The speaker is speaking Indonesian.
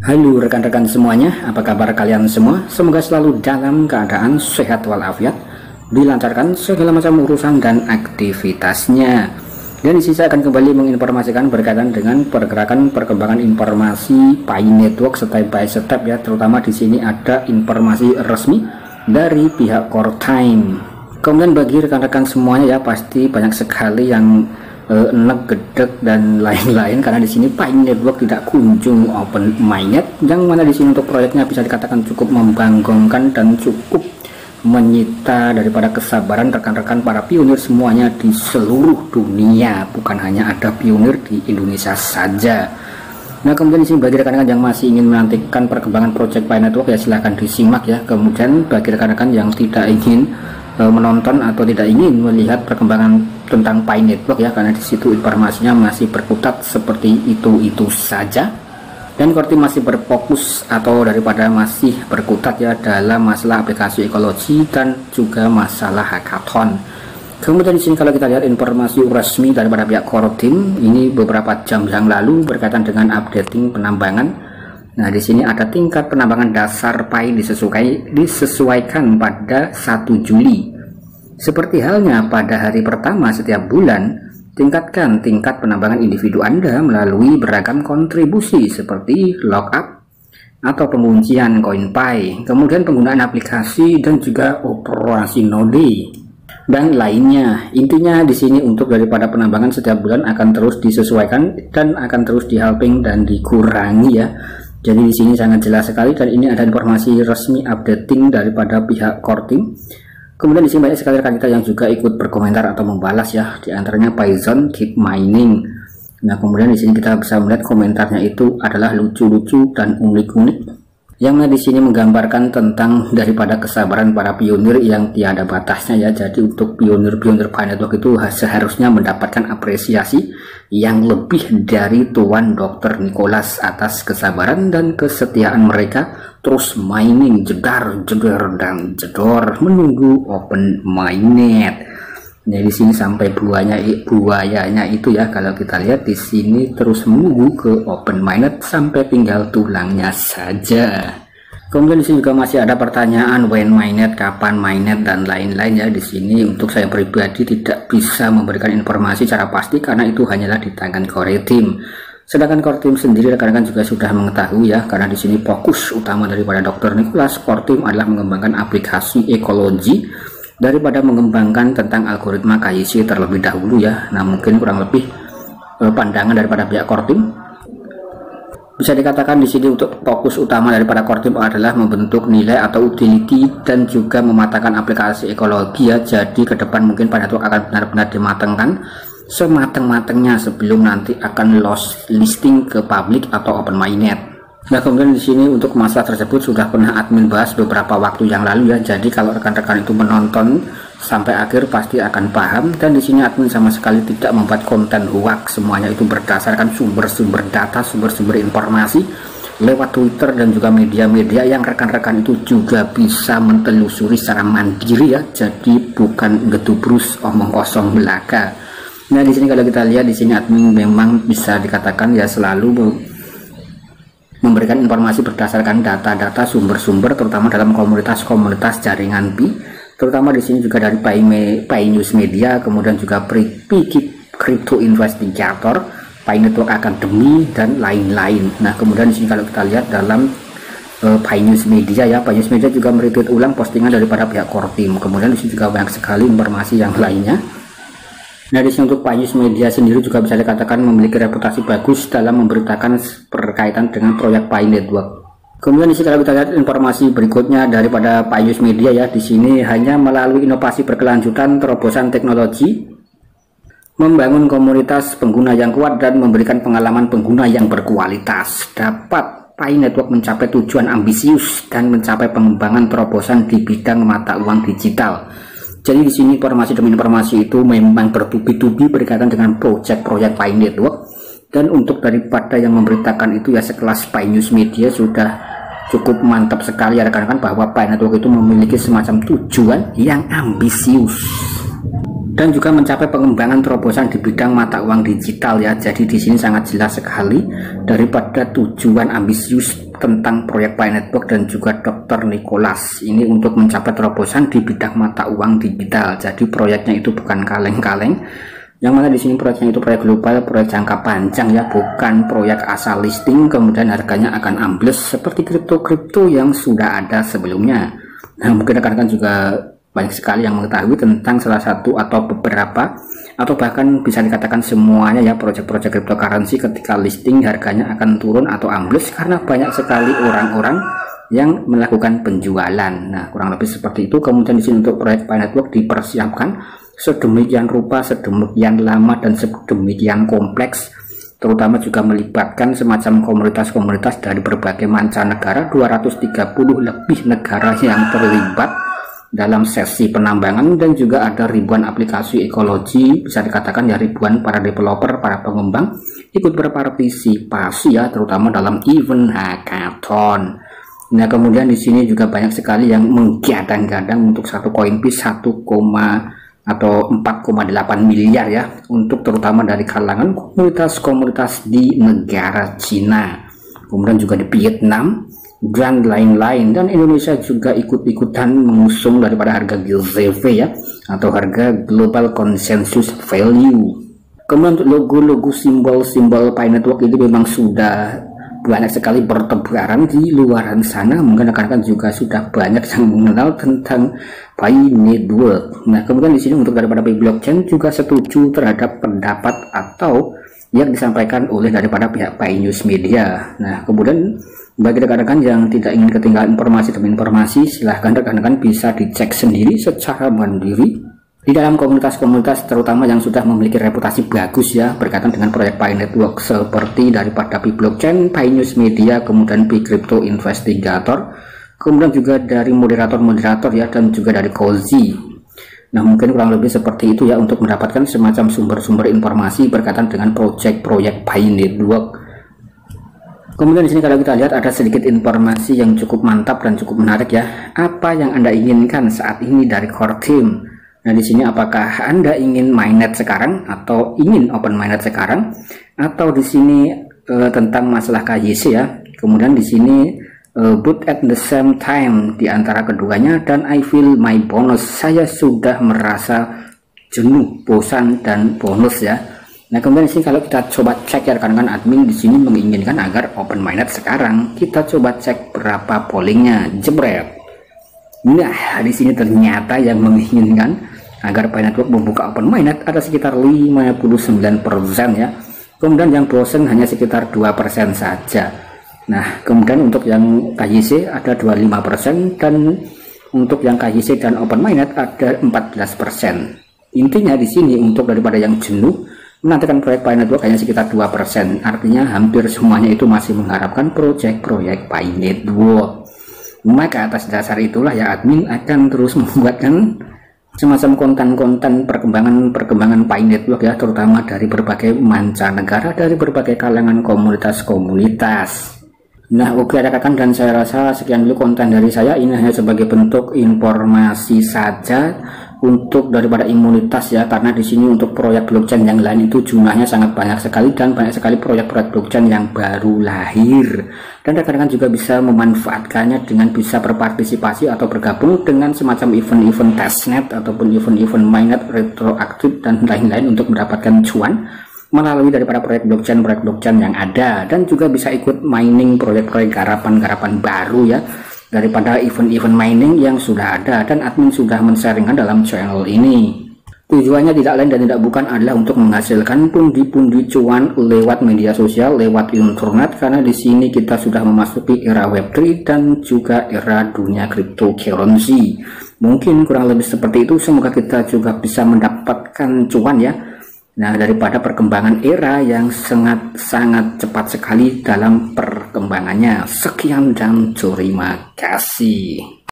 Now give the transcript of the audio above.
Halo rekan-rekan semuanya, apa kabar kalian semua? Semoga selalu dalam keadaan sehat walafiat, dilancarkan segala macam urusan dan aktivitasnya. Dan di sini saya akan kembali menginformasikan berkaitan dengan pergerakan perkembangan informasi Pi Network step by step ya, terutama di sini ada informasi resmi dari pihak Core Time. Kemudian bagi rekan-rekan semuanya ya, pasti banyak sekali yang enek, gedek dan lain-lain karena di sini Pi Network tidak kunjung open mainnet, yang mana di sini untuk proyeknya bisa dikatakan cukup membanggongkan dan cukup menyita daripada kesabaran rekan-rekan para pionir semuanya di seluruh dunia, bukan hanya ada pionir di Indonesia saja. Nah, kemudian di sini bagi rekan-rekan yang masih ingin menantikan perkembangan proyek Pi Network ya silahkan disimak ya. Kemudian bagi rekan-rekan yang tidak ingin menonton atau tidak ingin melihat perkembangan tentang Pi Network ya, karena disitu informasinya masih berkutat seperti itu saja, dan Core Team masih berfokus atau daripada masih berkutat ya dalam masalah aplikasi ekologi dan juga masalah hackathon. Kemudian di sini kalau kita lihat informasi resmi daripada pihak Core Team ini beberapa jam yang lalu berkaitan dengan updating penambangan. Nah, di sini ada tingkat penambangan dasar Pi disesuaikan pada 1 Juli. Seperti halnya pada hari pertama setiap bulan, tingkatkan tingkat penambangan individu Anda melalui beragam kontribusi seperti lockup atau penguncian koin Pi, kemudian penggunaan aplikasi dan juga operasi node dan lainnya. Intinya di sini untuk daripada penambangan setiap bulan akan terus disesuaikan dan akan terus di-helping dan dikurangi ya. Jadi di sini sangat jelas sekali, dan ini ada informasi resmi updating daripada pihak Core Team. Kemudian di sini banyak sekali rekan kita yang juga ikut berkomentar atau membalas ya, di antaranya Python Keep Mining. Nah, kemudian di sini kita bisa melihat komentarnya itu adalah lucu-lucu dan unik-unik, yang di sini menggambarkan tentang daripada kesabaran para pionir yang tiada batasnya ya. Jadi untuk pionir-pionir Pi Network itu seharusnya mendapatkan apresiasi yang lebih dari Tuan Dr. Nicholas atas kesabaran dan kesetiaan mereka terus mining jedar dan jedor menunggu open mainnet. Nah, di sini sampai buayanya itu ya, kalau kita lihat di sini terus menunggu ke open mainnet sampai tinggal tulangnya saja. Kemudian di sini juga masih ada pertanyaan when mainnet, kapan mainnet dan lain-lain ya. Di sini untuk saya pribadi tidak bisa memberikan informasi secara pasti karena itu hanyalah di tangan Core Team. Sedangkan Core Team sendiri rekan-rekan juga sudah mengetahui ya, karena di sini fokus utama daripada Dr. Nicholas Core Team adalah mengembangkan aplikasi ekologi daripada mengembangkan tentang algoritma KYC terlebih dahulu ya. Nah, mungkin kurang lebih pandangan daripada pihak Core Team bisa dikatakan di sini untuk fokus utama daripada Core Team adalah membentuk nilai atau utility dan juga mematangkan aplikasi ekologi ya. Jadi ke depan mungkin Pi Network akan benar-benar dimatangkan sematang-matangnya sebelum nanti akan listing ke publik atau open mainnet. Nah, kemudian di sini untuk masalah tersebut sudah pernah admin bahas beberapa waktu yang lalu ya. Jadi kalau rekan-rekan itu menonton sampai akhir pasti akan paham, dan di sini admin sama sekali tidak membuat konten hoax, semuanya itu berdasarkan sumber-sumber data, sumber-sumber informasi lewat Twitter dan juga media-media yang rekan-rekan itu juga bisa mentelusuri secara mandiri ya. Jadi bukan gedubrus omong kosong belaka. Nah, di sini kalau kita lihat di sini admin memang bisa dikatakan ya selalu memberikan informasi berdasarkan data-data sumber-sumber, terutama dalam komunitas-komunitas jaringan Pi, terutama di sini juga dari Pi News Media, kemudian juga Crypto Investigator, Pi Network Academy dan lain-lain. Nah, kemudian di sini kalau kita lihat dalam Pi News Media ya, Pi News Media juga meretweet ulang postingan daripada pihak Core Team. Kemudian di sini juga banyak sekali informasi yang lainnya. Nah, di sini untuk Pi News Media sendiri juga bisa dikatakan memiliki reputasi bagus dalam memberitakan berkaitan dengan proyek Pi Network. Kemudian di sini kalau kita lihat informasi berikutnya daripada Pi News Media ya, di sini hanya melalui inovasi berkelanjutan, terobosan teknologi, membangun komunitas pengguna yang kuat dan memberikan pengalaman pengguna yang berkualitas, dapat Pi Network mencapai tujuan ambisius dan mencapai pengembangan terobosan di bidang mata uang digital. Jadi di sini informasi demi informasi itu memang bertubi-tubi berkaitan dengan proyek-proyek Pi Network, dan untuk daripada yang memberitakan itu ya sekelas Pi News Media sudah cukup mantap sekali ya rekan-rekan, bahwa Pi Network itu memiliki semacam tujuan yang ambisius dan juga mencapai pengembangan terobosan di bidang mata uang digital ya. Jadi di sini sangat jelas sekali daripada tujuan ambisius tentang proyek Pi Network dan juga Dr. Nicholas ini untuk mencapai terobosan di bidang mata uang digital. Jadi proyeknya itu bukan kaleng-kaleng, yang mana di sini proyeknya itu proyek global, proyek jangka panjang ya, bukan proyek asal listing kemudian harganya akan ambles seperti kripto-kripto yang sudah ada sebelumnya. Nah, mungkin rekan-rekan juga banyak sekali yang mengetahui tentang salah satu atau beberapa atau bahkan bisa dikatakan semuanya ya proyek-proyek cryptocurrency ketika listing harganya akan turun atau ambles karena banyak sekali orang-orang yang melakukan penjualan. Nah, kurang lebih seperti itu. Kemudian di sini untuk proyek Pi Network dipersiapkan sedemikian rupa, sedemikian lama dan sedemikian kompleks, terutama juga melibatkan semacam komunitas-komunitas dari berbagai mancanegara, 230 lebih negara yang terlibat dalam sesi penambangan, dan juga ada ribuan aplikasi ekologi, bisa dikatakan ya ribuan para developer, para pengembang ikut berpartisipasi ya, terutama dalam event hackathon. Nah, kemudian di sini juga banyak sekali yang menggadang-gadang untuk satu koin Pi 4,8 miliar ya, untuk terutama dari kalangan komunitas-komunitas di negara Cina, kemudian juga di Vietnam dan lain-lain, dan Indonesia juga ikut-ikutan mengusung daripada harga GCV ya, atau harga Global Consensus Value. Kemudian untuk logo-logo, simbol-simbol Pi Network ini memang sudah banyak sekali bertebaran di luar sana. Mungkin rekan-rekan juga sudah banyak yang mengenal tentang Pi Network. Nah, kemudian di sini untuk daripada Pi Blockchain juga setuju terhadap pendapat atau yang disampaikan oleh daripada pihak Pi News Media. Nah, kemudian bagi rekan-rekan yang tidak ingin ketinggalan informasi demi informasi, silahkan rekan-rekan bisa dicek sendiri secara mandiri di dalam komunitas-komunitas terutama yang sudah memiliki reputasi bagus ya berkaitan dengan proyek Pi Network, seperti daripada Pi Blockchain, Pi News Media, kemudian Pi Crypto Investigator, kemudian juga dari moderator-moderator ya, dan juga dari Cozy. Nah, mungkin kurang lebih seperti itu ya untuk mendapatkan semacam sumber-sumber informasi berkaitan dengan proyek Pi Network. Kemudian di sini kalau kita lihat ada sedikit informasi yang cukup mantap dan cukup menarik ya. Apa yang Anda inginkan saat ini dari core team? Nah, di sini apakah Anda ingin mainnet sekarang atau ingin open mainnet sekarang, atau di sini tentang masalah KYC ya. Kemudian di sini both at the same time di antara keduanya, dan I feel my bonus. Saya sudah merasa jenuh, bosan dan bonus ya. Nah, kemudian sini kalau kita coba cek ya rekan-rekan, admin di sini menginginkan agar open mainnet sekarang. Kita coba cek berapa pollingnya, jebret. Nah, di sini ternyata yang menginginkan agar Pi Network membuka open mainnet ada sekitar 59% ya. Kemudian yang bosen hanya sekitar 2% saja. Nah, kemudian untuk yang KYC ada 25%, dan untuk yang KYC dan open mainnet ada 14%. Intinya di sini untuk daripada yang jenuh menantikan proyek Pi Network hanya sekitar 2%. Artinya hampir semuanya itu masih mengharapkan proyek-proyek Pi Network. Maka atas dasar itulah ya admin akan terus membuatkan semacam konten-konten perkembangan Pi Network ya, terutama dari berbagai mancanegara, dari berbagai kalangan komunitas-komunitas. Nah, oke rekan-rekan, dan saya rasa sekian dulu konten dari saya. Ini hanya sebagai bentuk informasi saja untuk daripada imunitas ya, karena di sini untuk proyek blockchain yang lain itu jumlahnya sangat banyak sekali, dan banyak sekali proyek-proyek blockchain yang baru lahir, dan rekan-rekan juga bisa memanfaatkannya dengan bisa berpartisipasi atau bergabung dengan semacam event-event testnet ataupun event-event mainnet retroaktif dan lain-lain untuk mendapatkan cuan melalui daripada proyek blockchain yang ada, dan juga bisa ikut mining proyek-proyek garapan-garapan baru ya daripada event-event mining yang sudah ada dan admin sudah men-sharingkan dalam channel ini. Tujuannya tidak lain dan tidak bukan adalah untuk menghasilkan pundi-pundi cuan lewat media sosial, lewat internet, karena di sini kita sudah memasuki era Web3 dan juga era dunia cryptocurrency. Mungkin kurang lebih seperti itu. Semoga kita juga bisa mendapatkan cuan ya. Nah, daripada perkembangan era yang sangat cepat sekali dalam perkembangannya. Sekian dan terima kasih.